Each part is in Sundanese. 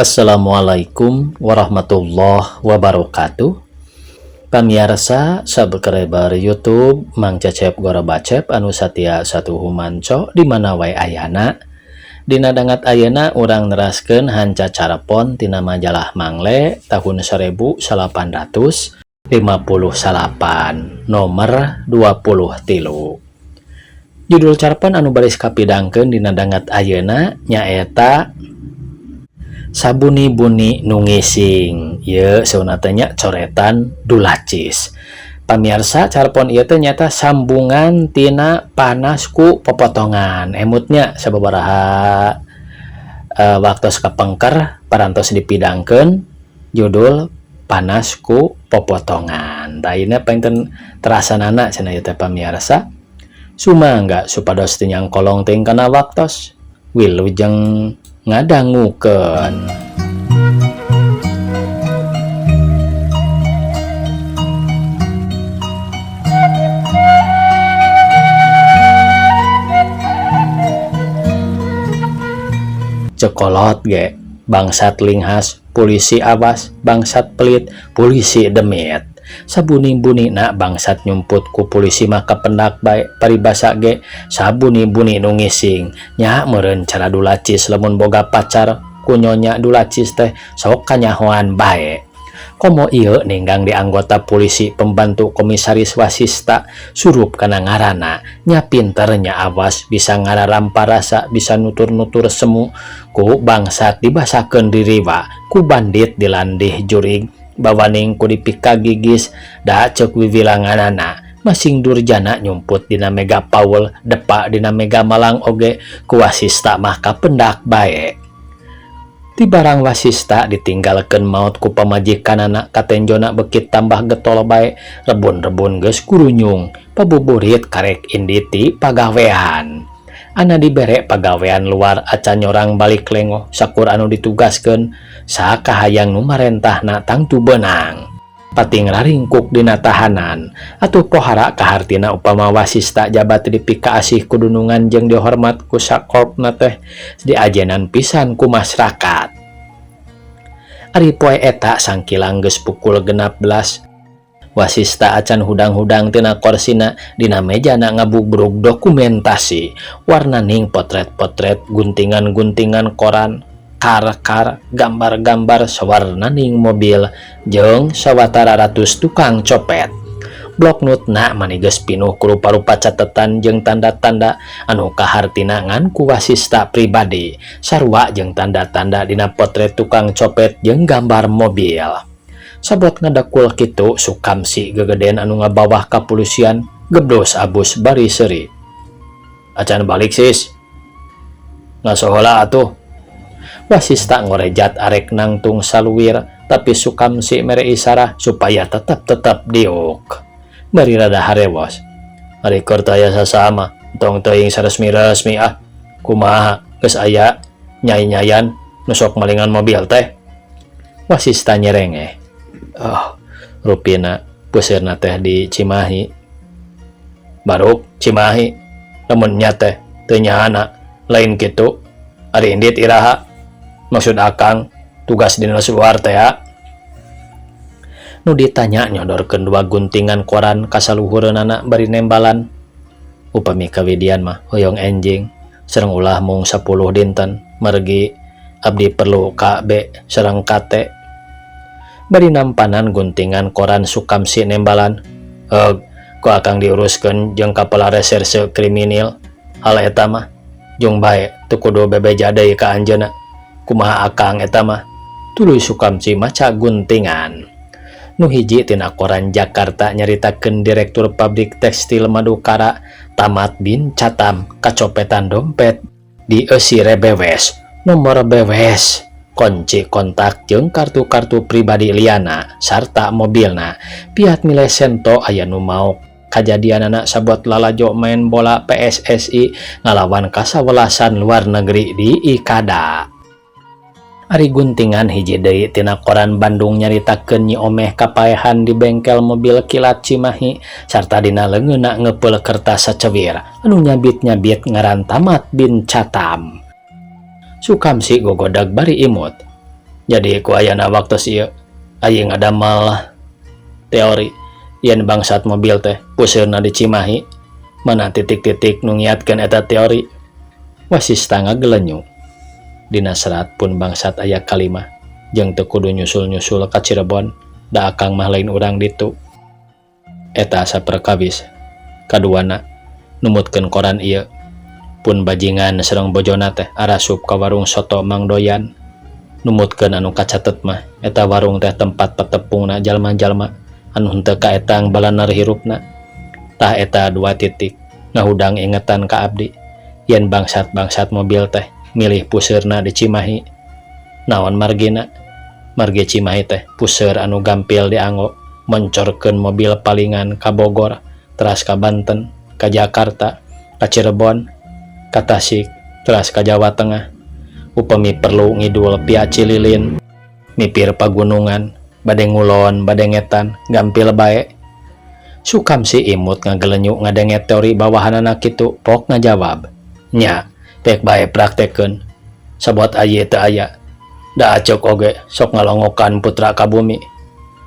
Assalamualaikum warahmatullahi wabarakatuh. Pamirsa subscriber YouTube Mang Cecep Gora Bacep anu satia satu humanco di mana wae ayana. Dina dangat ayeuna urang neraskeun hanca carepon tina majalah Mangle tahun 1858 nomor 23. Judul carepon anu baris kapidangkeun dina dangat ayeuna nyaeta Sabuni-buni nu ngising. Ieu seunatnya coretan dulacis. Pamirsa carepon ieu teh nyata sambungan tina panas ku popotongan. Emutnya sababaraha waktos kapengker parantos dipidangkeun judul panas ku popotongan. Da ieu painten terasanana cenah ieu teh pamirsa. Sumangga supados teu nyangkolong teuing kana waktos. Wilujeng ngadangukeun. Cekolot ge bangsat linghas, polisi awas, bangsat pelit, polisi demit. Sabuni-bunina bangsat nyumput ku polisi maka pendak bae paribasa ge sabuni-buni nu ngising. Nya meureun cara dulacis lamun boga pacar ku nyonya dulacis teh sok kanyahoan bae. Komo ieu ninggang di anggota polisi pembantu komisaris wasista surup kana ngaranna. Nya pinter nya awas bisa ngararampa rasa bisa nutur-nutur semu ku bangsat dibasakeun diriwa ku bandit dilandih jurig bawaning ku dipika gigis da ceuk wiwilanganana masing durjana nyumput dina Mega Paul depa dina Mega Malang oge ku wasista mah kapendak bae. Ti barang wasista ditinggalkeun maot ku pamajikanana katenjona bekit tambah getol bae rebun-rebun geus kurunyung pabuburit karek inditi pagawean. Ana dibere pagawean luar acan nyorang balik lengo sakur anu ditugaskeun sakahayang nu marentahna tangtu beunang pating raringkuk dina tahanan atuh pohara kahartina upama wasista jabat dipika asih kudunungan jeung dihormat ku sakorpna teh diajenan pisan ku masyarakat. Ari poe eta sangkilang geus pukul 16 wasista acan hudang-hudang tina korsina dina mejana ngabubrug dokumentasi warnaning potret-potret guntingan-guntingan koran kar-kar gambar-gambar sawarnaning mobil jeung sawatara ratus tukang copet. Bloknotna manigeus pinuh ku rupa-rupa catetan jeung tanda-tanda anu kahartina ngan ku wasista pribadi sarua jeung tanda-tanda dina potret tukang copet jeung gambar mobil. Sabot ngadakul kitu Sukamsi gegeden anu ngabawah kapulusian gebdos abus bari seuri. Acan balik sis. Ngasohola atuh. Wasista ngorejat arek nangtung saluwir tapi Sukamsi mere isarah supaya tetap diuk. Bari rada harewos. Ari keur teu aya sasama, tong teuing saresmi-resmi ah. Kumaha geus aya nyai-nyayan nu sok malingan mobil teh. Wasista nyerengeh. Rupina puseurna teh di Cimahi. Baruk Cimahi lamun nya teh teu nyahana lain kitu. Ari indit iraha maksud akang tugas dina luar teh ya. Nu ditanya nyodorkeun dua guntingan koran kasaluhureunana bari nembalan. Upami kawidian mah hoyong enjing sareng ulah mung 10 dinten mergi abdi perlu KB sareng kate. Bari nampanan guntingan koran Sukamsi nembalan. Ku akang diuruskeun jeung Kapala Reserse Kriminal. Hal eta mah jeung bae teu kudu bebeja deui ka anjeunna. Kumaha akang eta mah? Tuluy Sukamsi maca guntingan. Nu hiji tina koran Jakarta nyaritakeun Direktur Pabrik Tekstil Madukara Tamat bin Catam kacopetan dompet di eusi rebewes nomor bewes kunci kontak jeung kartu-kartu pribadi liana sarta mobilna piat milih sento aya nu maok kajadianana sabot lalajo main bola PSSI ngalawan kasawelasan luar negeri di Ikada. Ari guntingan hiji deui tina koran Bandung nyaritakeun Nyi Omeh kapaehan di bengkel mobil kilat Cimahi sarta dina leungeunna ngeupel kertas sacewir anu nyabit-nyabit ngaran Tamat bin Catam. Sukamsi gogodag bari imut. Jadi ku ayana waktu ieu aya ngadamal teori yen bangsat mobil teh puseurna di Cimahi mana titik-titik nu ngiatkeun eta teori. Wasista ngagelenyu dina serat pun bangsat aya kalimah jeung teu kudu nyusul-nyusul ka Cirebon da akang mah lain urang ditu. Eta saperkawis kaduana numutkeun koran ieu pun bajingan sareng bojona teh arasup ka warung soto Mang Doyan. Numutkeun anu kacatet mah eta warung teh tempat patepungna jalma-jalma anu henteu kaetang balanar hirupna. Tah eta 2 titik ngahudang ingetan ka abdi yen bangsat-bangsat mobil teh milih puseurna di Cimahi. Naon margina? Margi Cimahi teh puseur anu gampil dianggo moncorkeun mobil palingan ka Bogor, teras ka Banten, ka Jakarta, ka Cirebon, ka Tasik, teras ka Jawa Tengah. Upami perlu ngidul pia Cililin, mipir pagunungan, bade ngulon, bade ngetan, gampil bae. Sukam si imut ngagelenyu ngadenget teori bawahanana kitu, pok ngajawab. Nya, tek bae praktekeun. Sabot aya teu aya. Da acek oge sok ngalongokan putra ka bumi.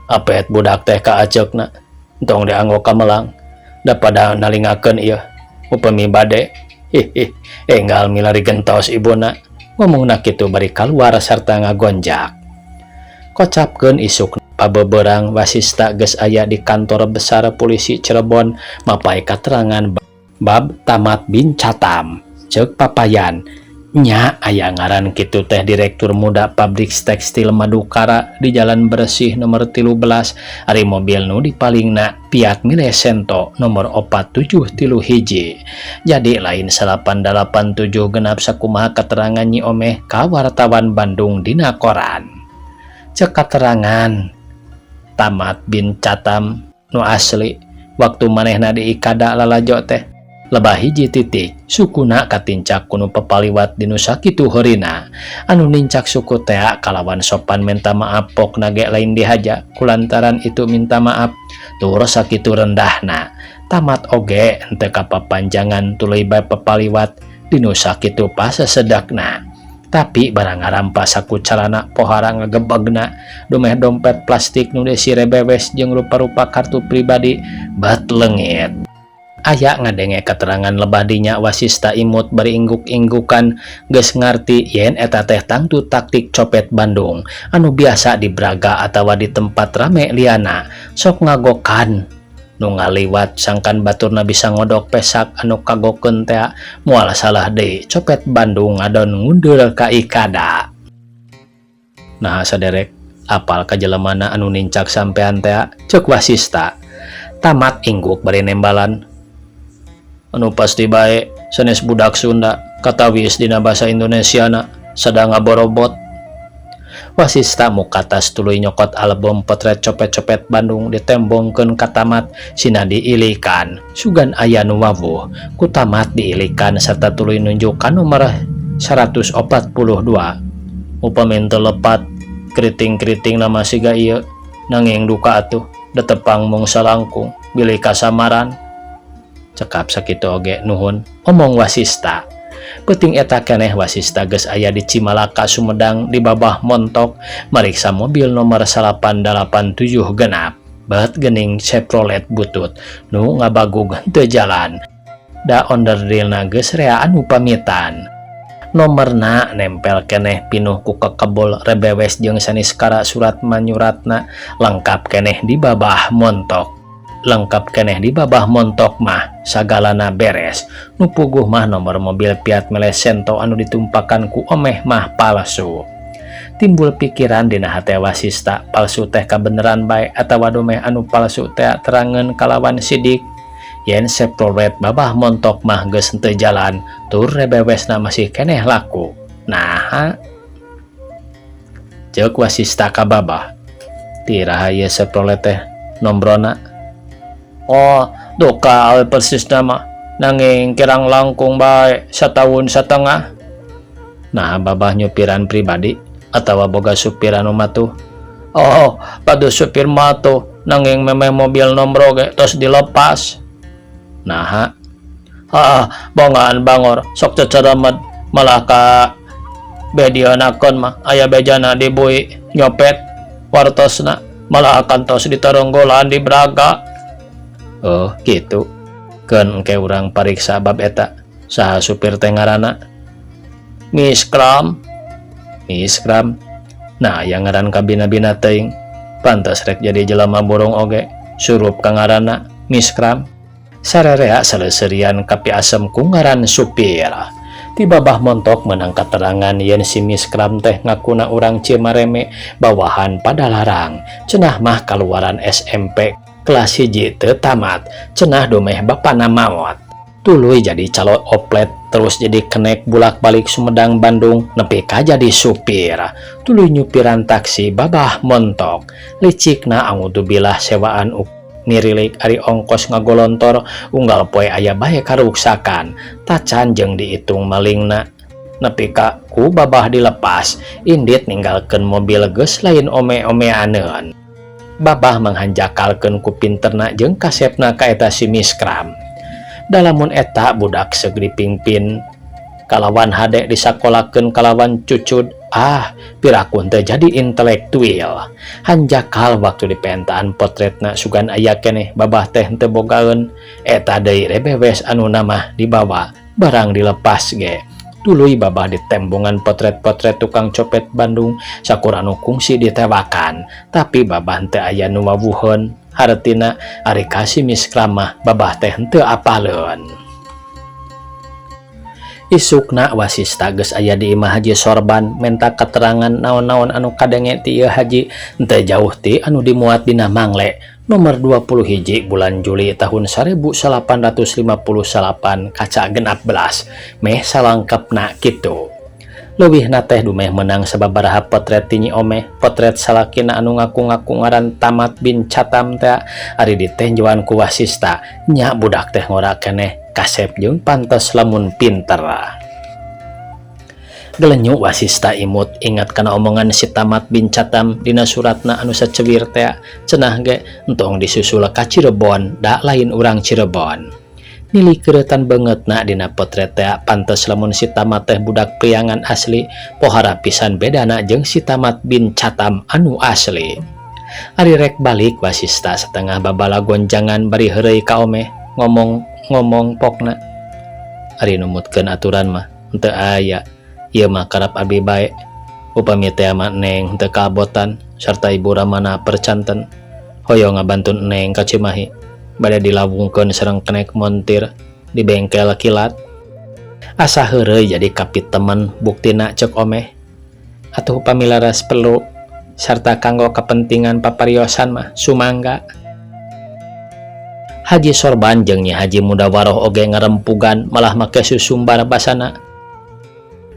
Apet budak teh ka acekna, entong dianggo ka melang. Da pada nalingakeun ieu. Upami bade, enggal milari gentos ibuna. Ngomongna kitu bari kaluar sarta ngagonjak. Kocapkeun isuk pabeberang wasista geus aya di kantor besar polisi Cirebon mapai katerangan bab Tamat bin Catam. Ceuk papayan nya aya ngaran kitu teh direktur muda pabrik tekstil Madukara di Jalan Bersih nomor 13 ari mobil nu dipalingna Fiat Milesento nomor 4731. Jadi lain 887 genap sakumaha keterangan Nyi Omeh ka wartawan Bandung dina koran. Cek katerangan Tamat bin Catam nu asli waktu manehna di Ikada lalajo teh lebah hiji titik sukuna katincak kuno pepaliwat dinu sakitu heurina anu nincak suku teh kalawan sopan minta maaf pok nage lain dihaja kulantaran itu minta maaf tur sakitu rendahna Tamat oge henteu kapapanjangan tuluy bae pepaliwat dinu sakitu pas sedakna tapi barang ngarampas saku calana pohara ngagebegna domeh dompet plastik nu desi rebewes jeung rupa-rupa kartu pribadi bat leungit. Aya ngadenge keterangan lebah dinya wasista imut bari ingguk-inggukan geus ngarti yen eta teh tangtu taktik copet Bandung anu biasa di Braga atawa di tempat rame liana sok ngagokan nu ngaliwat sangkan baturna bisa ngodok pesak anu kagokeun teh moal salah deui copet Bandung ngadon ngundul ka Ikada. Nah saderek apal kajelemana anu nincak sampean teh ceuk wasista. Tamat ingguk bari nembalan anu pasti bae sanes budak Sunda katawis dina basa Indonesiana sadang ngaborobot. Wasista mukatas tuluy nyokot album potret copet-copet Bandung ditembongkeun ka Tamat sina diilikan sugan aya nu wawuh ku Tamat diilikan serta tuluy nunjukkan nomor 142 upami teu lepat kriting-kriting nama siga ieu nanging duka atuh datepang mung salangkung bilih kasamaran. Cekap sakitu oge nuhun omong wasista. Peuting eta keneh wasista geus aya di Cimalaka Sumedang di babah montok mariksa mobil nomor 887 genap bat geuning Chevrolet butut nu ngabagug teu jalan. Da onderdilna geus rea anu pamitan. Nomorna nempel keneh pinuh ku kekebul rebewes jeung saniskara surat manyuratna lengkap keneh di babah montok. Lengkap keneh di babah montok mah sagalana beres nu puguh mah nomor mobil Fiat Milesento anu ditumpakan ku Omeh mah palsu. Timbul pikiran dina hate wasista palsu teh kabeneran bae atawa domeh anu palsu teh terangeun kalawan sidik yen Chevrolet babah montok mah geus teu jalan tur rebewesna masih keneh laku. Nah ceuk wasista ka babah tiraha ieu Chevrolet teh nombrona. Oh, doka awe persis nama nanging kirang langkung bae 1 tahun setengah. Nah, babah nyupiran pribadi atawa boga supir anu matuh. Oh, pada supir matuh nanging memeh mobil nombro ge tos dilepas. Nah, bongaan bangor sok ceceramet malah ka Bedianakeun mah aya bejana di bui nyopet wartosna malah kantos ditaronggolan di Braga. Oh gitu. Keun engke urang pariksa bab eta. Saha supir teh ngaranna? Miss Kram. Miss Kram. Nah, yang ngaran kabina-bina teuing. Pantes rek jadi jelema borong oge. Surup ka ngaranna Miss Kram. Sarerea saleuseurian kapi asem ku ngaran supir. Ti babah montok menang katerangan yen si Miss Kram teh ngakuna urang Cimareme bawahan pada larang. Cenah mah kaluaran SMP kelas 1 teu tamat. Cenah domeh bapana maot. Tuluy jadi calon oplet terus jadi kenek bulak-balik Sumedang Bandung nepi ka jadi supir. Tuluy nyupiran taksi babah montok. Licikna auzubillah sewaan ngirilik ari ongkos ngagolontor unggal poe aya bae karuksakan tacan jeung diitung malingna nepi ka ku babah dilepas indit ninggalkeun mobil geus lain ome-omeaneun. Babah manghanjakalkeun ku pinterna jeung kasepna ka eta si Miss Kram. Dalamun eta budak seug dipingpin kalawan hade disakolakeun kalawan cucud pirakun teh jadi intelektual. Hanjakal waktu dipentaan potretna sugan aya keneh babah teh teu bogaeun eta deui rebewes anu namah dibawa barang dilepas ge. Tuluy babah ditembongan potret-potret tukang copet Bandung sakur anu kungsi ditewakan tapi babah teu aya nu wawuheun hartina ari kasih Miss Kram mah babah teh teu apaleun. Isukna wasista geus aya di imah Haji Sorban menta keterangan naon-naon anu kadenge ti ieu haji teu jauh ti anu dimuat dina Mangle nomor 21 bulan Juli tahun 1858 kaca 16 meh salangkepna kitu. Leuwihna teh dumeh menang sababaraha potret ti Nyi Omeh potret salakina anu ngaku-ngaku ngaran Tamat bin Catam teh ari ditenjoan ku wasista nya budak teh ngora keneh kasep jeung pantes lamun pinter. Gelenyu wasista imut ingat kana omongan si Tamat bin Catam dina suratna anu sacewir teh cenah ge entong disusul ka Cirebon da lain urang Cirebon. Nili keureutan beungeutna dina potret teh pantes lamun si Tamat teh budak priangan asli pohara pisan bedana jeung si Tamat bin Catam anu asli. Ari rek balik wasista setengah babala gonjangan bari heureuy ka Omeh ngomong pokna ari numutkeun aturan mah henteu aya ieu mah karap abi bae upami teh mah Neng teu kaabotan sarta ibu ramana percanten hoyong ngabantun Neng ka Cimahi bade dilawungkeun sareng kenek montir di bengkel kilat asa heureuy jadi kapit temen buktina cek Omeh atuh upami laras perlu sarta kanggo kepentingan papariosan mah sumangga. Haji Sorban jeung Nyi Haji Mudawaroh oge ngarempugan malah make susumbar basana.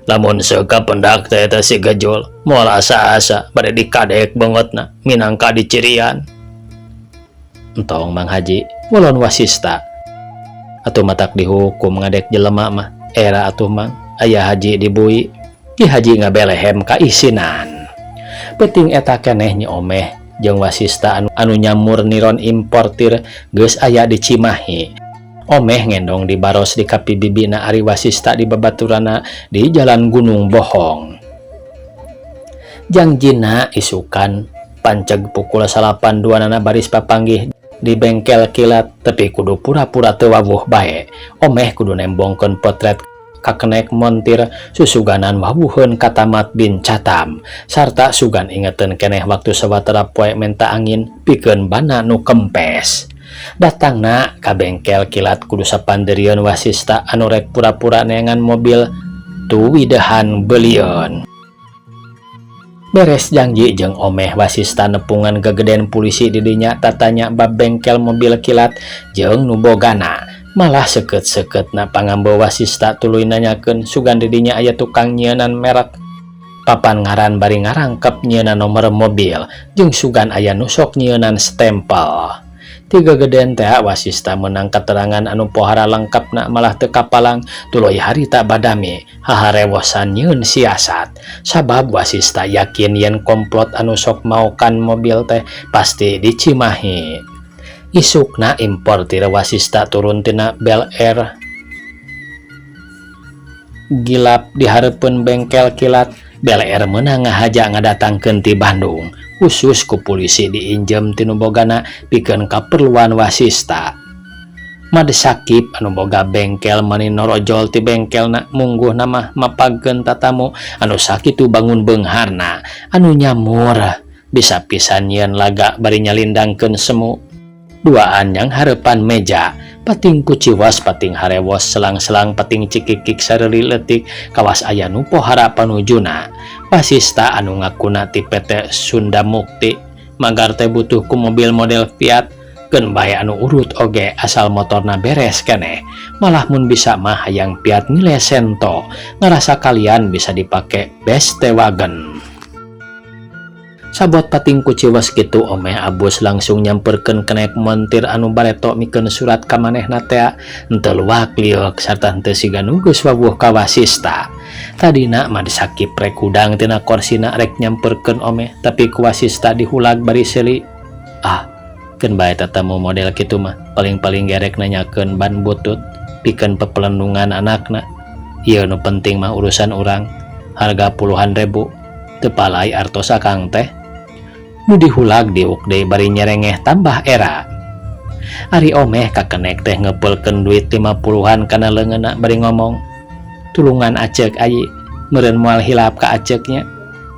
Lamun seuka pendak teh eta si gajol moal asa-asa bade dikadek beungotna minangka dicirian. Entong Mang Haji, ulun wasista. Atuh matak dihukum ngadek jelema mah era atuh Mang aya haji dibui. Ki haji ngabelehem ka isinan. Penting eta keneh Nyi Omeh jeung wasista anu nyamur niron importir geus aya di Cimahi. Omeh ngendong dibaros di kapi bibina ari wasista di babaturana di Jalan Gunung Bohong. Jangjina isukan panceg pukul 8.02 nana baris papanggih di bengkel kilat tapi kudu pura-pura teu wawuh bae. Omeh kudu nembongkeun potret kakenek montir susuganan wawuheun ka Tamat bin Catam sarta sugan ingeteun keneh waktu sawatara poe menta angin pikeun bana nu kempes. Datangna ka bengkel kilat kudu sapandeurieun wasista anu rek pura-pura neangan mobil tu widahan beulieun. Beres janji jeung Omeh wasista nepungan gegeden polisi di dinya tatanya bab bengkel mobil kilat jeung nu bogana. Malah seket-seketna pangambawa wasista tuluy nanyakeun sugan di dinya aya tukang nyieunan merek papan ngaran bari ngarangkep nyieunnan nomor mobil jeung sugan aya nusok nyieunnan stempel. Ti gegeden teh wasista meunang keterangan anu pohara lengkapna malah teu kapalang tuluy harita badami haharewosan nyieun siasat sabab wasista yakin yen komplot anu sok maokan mobil teh pasti di Cimahi. Isukna importir wasista turun tina Bel Air gilap di hareupeun bengkel kilat BLR meunang ngahaja ngadatangkeun ti Bandung khusus ku polisi diinjem tinu bogana pikeun kaperluan wasista. Made Sakip anu boga bengkel mani norojol ti bengkelna mungguh nama mapagkeun tatamu anu sakitu bangun beungharna anu nyamur bisa pisan yen laga bari nyalindangkeun semu. Duaan yang hareupan meja pating kuciwas pating harewos selang-selang pating cikikik sareli leutik kawas aya nu pohara panujuna. Wasista anu ngakuna ti PT Sunda Mukti magar teh butuh ku mobil model Fiat keun bae anu urut oge asal motorna beres keneh. Malah mun bisa mah hayang Fiat Milesento ngarasa kalian bisa dipake Beste Wagen. Sabot pating kuciwas kitu omeh Abus langsung nyamperkeun kenek montir anu bareto mikeun surat ka manehna teh henteu luak liuk sarta henteu siga nunggus wawuh ka wasista. Tadina Made Sakip rek hudang tina korsina rek nyamperkeun omeh tapi ku wasista dihulag bari seuli. Keun bae tatamu model kitu mah paling-paling gerek nanyakeun ban butut pikeun pepelendungan anakna. Ieu nu penting mah urusan urang harga puluhan ribu teu palai artos akang teh. Nu dihulag diuk deui bari nyerengeh tambah era. Ari omeh kakenek teh ngeupelkeun duit 50-an kana leungeunna bari ngomong, "Tulungan aceuk ayi, meureun moal hilap ka aceuknya."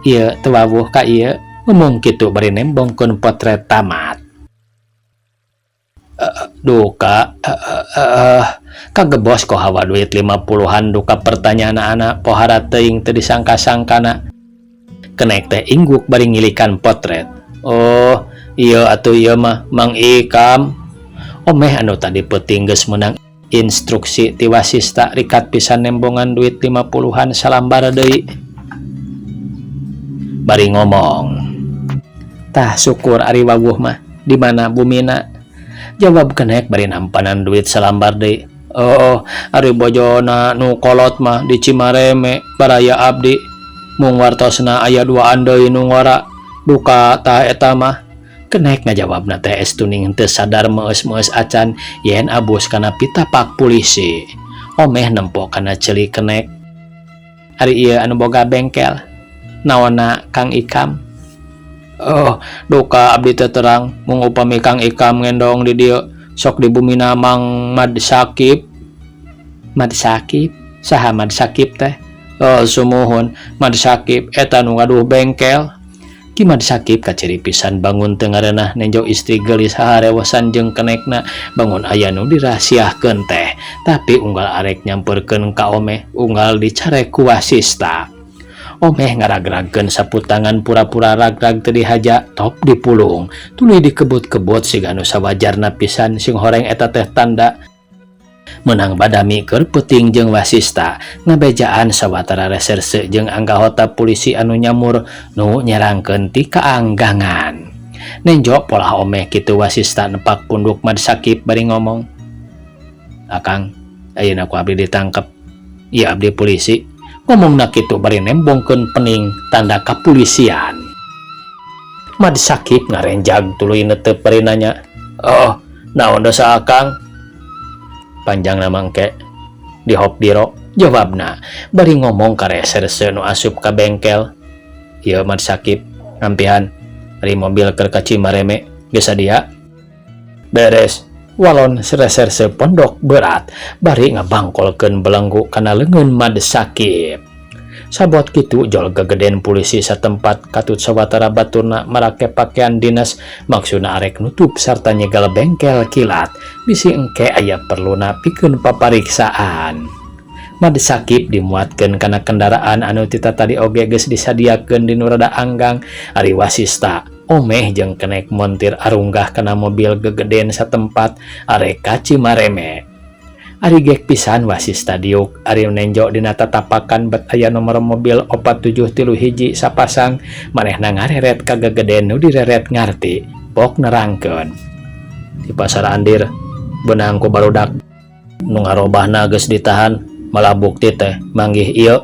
Ieu teu wawuh ka ieu, ngomong kitu bari nembongkeun potret tamat. Duka kagebos ko hawa duit 50-an duka pertanyaan anak pohara teuing teu disangka-sangkana. Kenek teh ingguk bari ngilikan potret. "Oh, iya atuh ieu mah Mang Ikam." Omeh anu tadi peuting geus meunang instruksi ti wasista rikat pisan nembongan duit 50-an salambar deui. Bari ngomong, "Tah syukur ari wawuh mah di mana bumina?" Jawab kenek bari nampanan duit salambar deui. "Oh, ari bojona nu kolot mah di Cimareme baraya abdi. Mung wartosna aya duaan deui nu ngora. Duka tah eta mah." Kenek ngajawabna teh estuning henteu sadar meus-meus acan yen Abus kana pitapak polisi. Omeh nempo kana ceuli kenek. "Ari ieu anu boga bengkel naonna Kang Ikam?" "Oh, duka abdi teu terang mung upami Kang Ikam ngendong di dieu sok di bumina Mang Made Sakip." "Made Sakip? Saha Made Sakip teh?" "Oh, sumuhun Made Sakip eta nu ngaduh bengkel." Ki Made Sakip kaciri pisan bangun teu ngareunah nenjo istri geulis haharewosan jeung kenekna bangun aya nu dirahasiakeun teh tapi unggal arek nyamperkeun ka omeh unggal dicarek ku wasista. Omeh ngaragragkeun sapu tangan pura-pura ragrag teu dihaja top dipulung tuluy dikebut-kebut siga anu sawajarna pisan sing horeng eta teh tanda menang badami keur peuting jeung wasista ngabejaan sawatara reserse jeung anggota polisi anu nyamur nu nyerangkeun ti kaanggangan. Nenjo pola omeh kitu wasista nepak punduk Made Sakip bari ngomong, "Akang, ayeuna ku abdi ditangkep." "Ieu abdi polisi." Ngomongna kitu bari nembongkeun pening tanda kapolisian. Made Sakip ngarenjag tuluy neuteup bari nanya, "Oh, naon dosa akang?" "Panjang nama engke di Hop Biro," jawabna bari ngomong ka reserse nu asup ka bengkel. "Ieu Made Sakip ngampihan ari mobil keur ka Cimareme geus sadia." "Beres." Walon reserse pondok berat bari ngabangkolkeun belenggu kana leungeun Made Sakip. Sabot kitu jol gegeden polisi satempat katut sawatara baturna marake pakaian dinas maksudna arek nutup sarta nyegal bengkel kilat bisi engke aya perluna pikeun papariksaan. Made Sakip dimuatkeun kana kendaraan anu tita tadi oge geus disadiakeun di nu rada anggang. Ari wasista omeh jeung kenek montir arunggah kana mobil gegeden satempat arek ka Cimareme. Ari gek pisan wasista diuk ari nenjo dina tatapakan bet aya nomor mobil 4731 sapasang manehna ngareret ka gegeden nu direret ngarti pok nerangkeun. "Di pasar Andir beunang ku barudak nu ngarobahna geus ditahan malah bukti teh manggih ieu."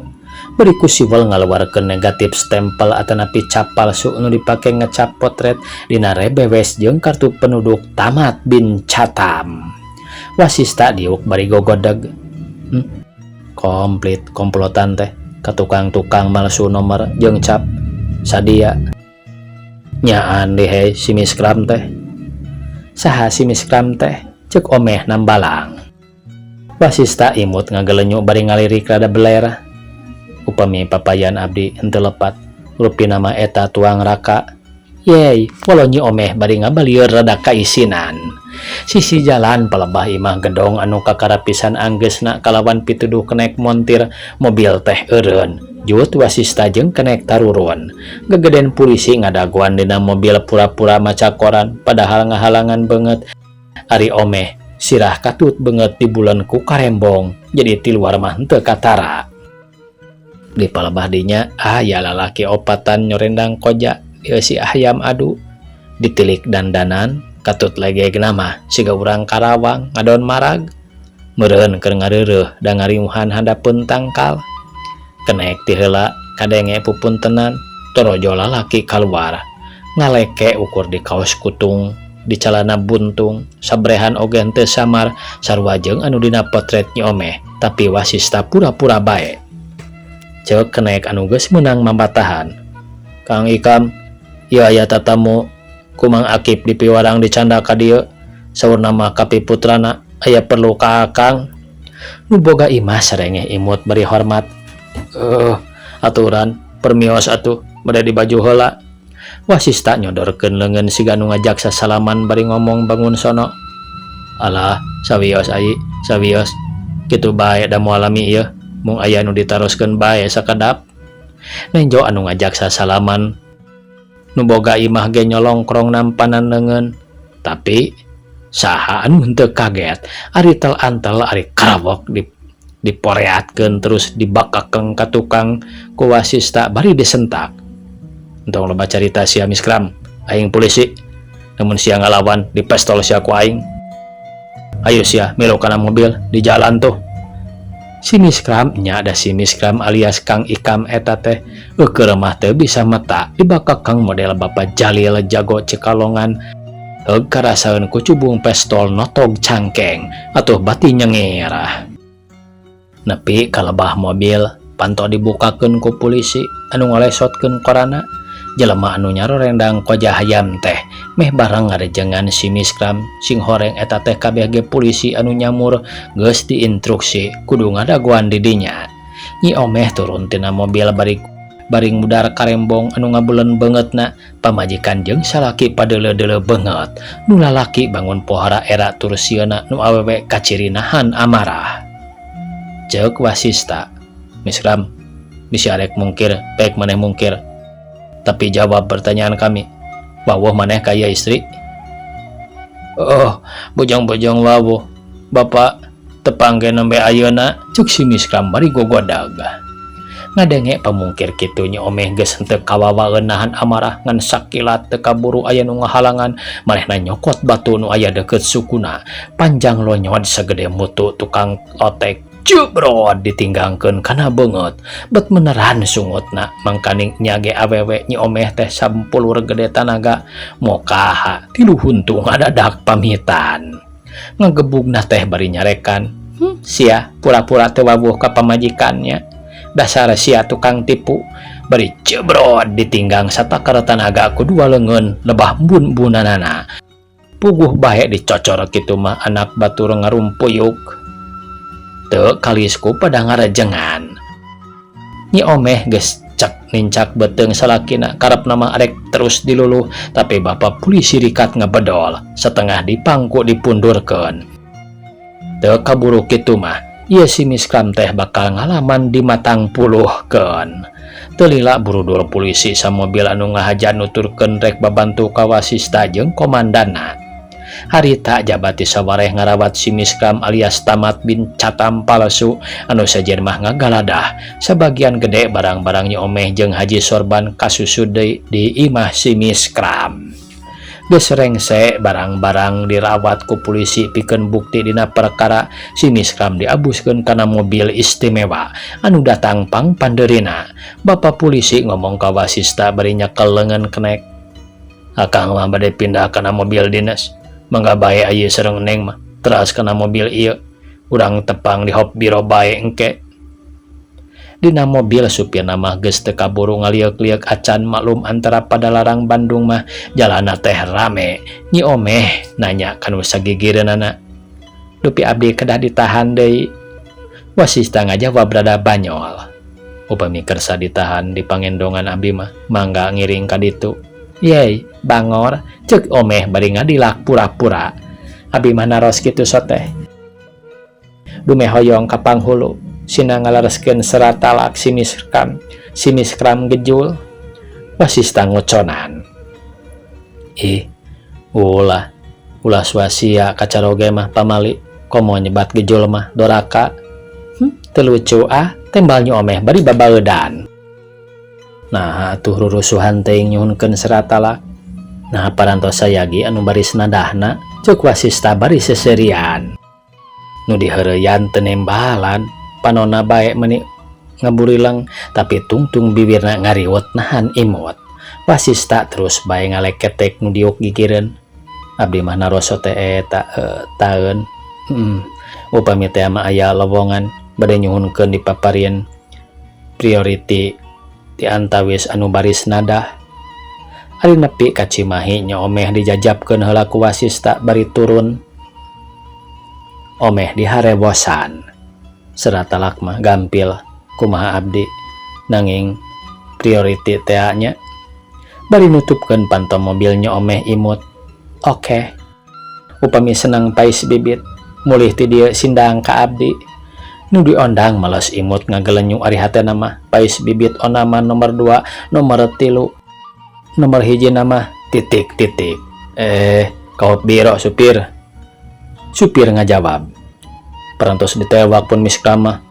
Bari ku siwel ngaluarkeun negatif stempel atanapi cap palsu nu dipake ngecap potret dina rebewes jeung kartu penduduk Tamat bin Catam. Wasista diuk bari gogodeg, Komplit komplotan teh ka tukang-tukang malsu nomor jeung cap sadia nyaan deh si miskram teh. Saha si miskram teh cek omeh nambalang. Wasista imut ngagelenyu bari ngalirik rada beler. Upami papayan abdi henteu lepat rupi nama eta tuang raka. Yey, walonyi omeh bari ngabalieur rada kaisinan. Sisi jalan palebah imah gedong anu kakarapisan anggeusna kalawan pituduh kenek montir mobil teh eureun. Jut wasista jeung kenek tarurun. Gegeden polisi ngadaguan dina mobil pura-pura maca koran padahal ngahalangan banget. Ari omeh sirah katut banget di bulan ku karembong jadi ti luar mah henteu katara. Di palebah dinya aya lalaki opatan nyorendang koja ieu si ayam adu ditilik dandanan katut legeg nama siga urang Karawang ngadon marag meureun keur ngareureuh da ngarimuhan handapeun tangkal. Kenek ti heula kadenge pupuntenan torojo lalaki kaluar ngaleke ukur di kaos kutung di calana buntung sabrehan oge henteu samar sarua jeung anu dina potret Nyi Omeh tapi wasista pura-pura bae. Ceuk kenek anu geus meunang mambatahan. Kang Ikam, ieu aya tatamu ku Mang Akip di piwarang dicanda ka dieu saurna mah kapiputrana aya perlu ka Akang. Nu boga imah sarengeh imut beri hormat. Aturan permios atuh bade di baju heula. Wasista nyodorkeun leungeun siga nu ngajak sasalaman bari ngomong bangun sono. Alah, sawios ai, sawios. Kitu bae da moal alami ieu. Mung aya nu ditaroskeun bae sakadap. Nenjo anu ngajak sasalaman nu boga imah ge nyolongkrong nampanan leungeun. Tapi saha anu henteu kaget ari tel-antel ari karawok diporeatkeun terus dibakakeun ka tukang ku wasista bari disentak. Entong loba carita sia miskram, aing polisi. Namun sia ngalawan dipestol sia ku aing. Ayo sia melo kana mobil di jalan tuh. Si miskram nya ada si miskram alias Kang Ikam eta teh keur mah teu bisa mata dibakakang model Bapak Jalil jago Cikalongan. Heug karasaeun ku cubung pestol notog cangkeng atuh bati nyengir. Nepi ka lebah mobil panto dibukakeun ku polisi anu ngalesotkeun korana. Jelema anu nyarorendang koja hayam teh meh barang ngarejengan si miskram sing horeng eta teh kabeh ge polisi anu nyamur geus diinstruksi kudu ngadaguan di dinya. Nyi Omeh turun tina mobil baring mudar karembong anu ngabuleun beungeutna pamajikan jeung salaki padeuleu-deuleu beungeut. Nu lalaki bangun pohara era tur sieuna nu awewe kacirinahan amarah. Ceuk wasista, miskram bisi arek mungkir baik maneh mungkir. Tapi jawab pertanyaan kami, wawuh maneh kaya istri? Oh, bojong-bojong wawuh. Bapak tepangge nembe ayeuna cuk si miskram bari gogodag. Ngadenge pamungkir kitu Nyi Omeh geus henteu kawawaeun nahan amarah ngan sakilat teu kaburu aya nu ngahalangan manehna nyokot batu nu aya deukeut sukuna. Panjang lonyod sagede mutu tukang otek. Cubrod ditinggangkeun kana beungeut bet meneran sungutna mangkaning nyage awewe Nyi Omeh teh sampulur gede tanaga mokaha tilu huntung adadak pamitan ngagebugna teh bari nyarekan sia pura-pura teu wawuh ka pamajikannya dasar sia tukang tipu bari cebrod ditinggang satakar tanaga ku dua leungeun lebah bun-bunanana puguh bae dicocor kitu mah anak batur ngarumpuyuk. Teu kalisku pada ngarajengan. Nyi Omeh geus cek nincak beteung salakina karep nama arek terus diluluh tapi bapak polisi rikat ngebedol setengah dipangku dipundurkeun. Teu kaburu kitu mah ieu si miskram teh bakal ngalaman di matang puluhkeun. Teu lila burudur polisi sa mobil anu ngahaja nuturkeun rek babantu ka wasista jeung komandanna. Harita jabati sawareh ngarawat si miskram alias Tamat bin Catam palsu anu sajen mah ngagaladah sebagian gede barang-barang Nyi Omeh jeung Haji Sorban kasusud di imah si miskram. Geus rengse barang-barang dirawat ku polisi pikeun bukti dina perkara si miskram diabuskeun kana mobil istimewa anu datang pang pandeurina. Bapak polisi ngomong ka wasista bari nyekel leungeun kenek. Akang mah bade pindah kana mobil dinas. Mangga bae aya sareng Neng mah teras kana mobil ieu urang tepang di hop biro bae engke. Dina mobil supir nama geus teu kaburu ngaliek-liek acan maklum antara pada larang Bandung mah jalana teh rame. Nyi Omeh nanya kanu sagigireunana, "Dupi abdi kedah ditahan deui?" Wasista ngajawab rada banyol, "Upami kersa ditahan di pangendongan abdi mah mangga ngiring ka ditu." "Yey, bangor," ceuk Omeh bari ngadilak pura-pura. "Abdi mah naros kitu soteh. Dume hoyong ka panghulu, sina ngalareskeun serat talak si miskram gejul." Wasista ngoconan, "Ih, ulah swasia kacaroge mah pamali, komo nyebat gejul mah doraka." Teu lucu tembal Nyi Omeh bari babaeudan. Nah, atuh rurusuhan teuing nyuhunkeun serat talak. Nah, parantos sayagi anu baris nadahna, ceuk Wasista bari seserian. Nu diheureuyan teu nembalan, panonna bae meuni ngaburileng, tapi tungtung bibirna ngariwet nahan imut. Wasista terus bae ngaleketek nu diuk gigireun. "Abdi mah naroso teh eta taeun. Upami teh mah aya lowongan bade nyuhunkeun dipaparieun priority ti antawis anu baris nadah." Ari nepi ka Cimahi, Nyi Omeh dijajabkeun heula ku Wasista bari turun. Omeh diharewosan. Serat talak mah gampil kumaha abdi, nanging priority teh nya. Bari nutupkeun pantom mobil Nyi Omeh imut, "Oke. Upami seneng pais bibit, mulih ti dieu sindang ka abdi." Nu diondang males imut ngagelenyu ari hatena mah pais bibit onaman nomor 2, nomor 3, nomor 1 nama titik. Kaot biro supir. Supir ngajawab. Parantos ditewak pun miskram mah,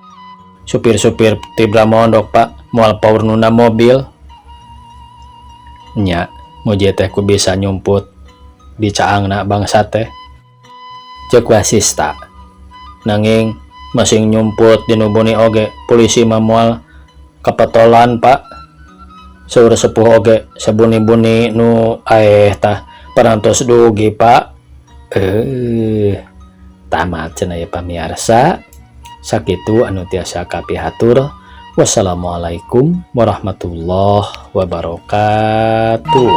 "Supir-supir tibra mondok pak, moal paurnuna mobil." "Nya, muji teh ku bisa nyumput di caangna bangsa teh," ceuk Wasista. "Nanging masing nyumput di nubuni oge, polisi mah moal kapetolan pak. Seueur sepuh oge sabuni-buni nu tah parantos dugi pak." Tamat cenah ya pamiarsa. Sakitu anu tiasa kapihatur. Wassalamualaikum warahmatullahi wabarakatuh.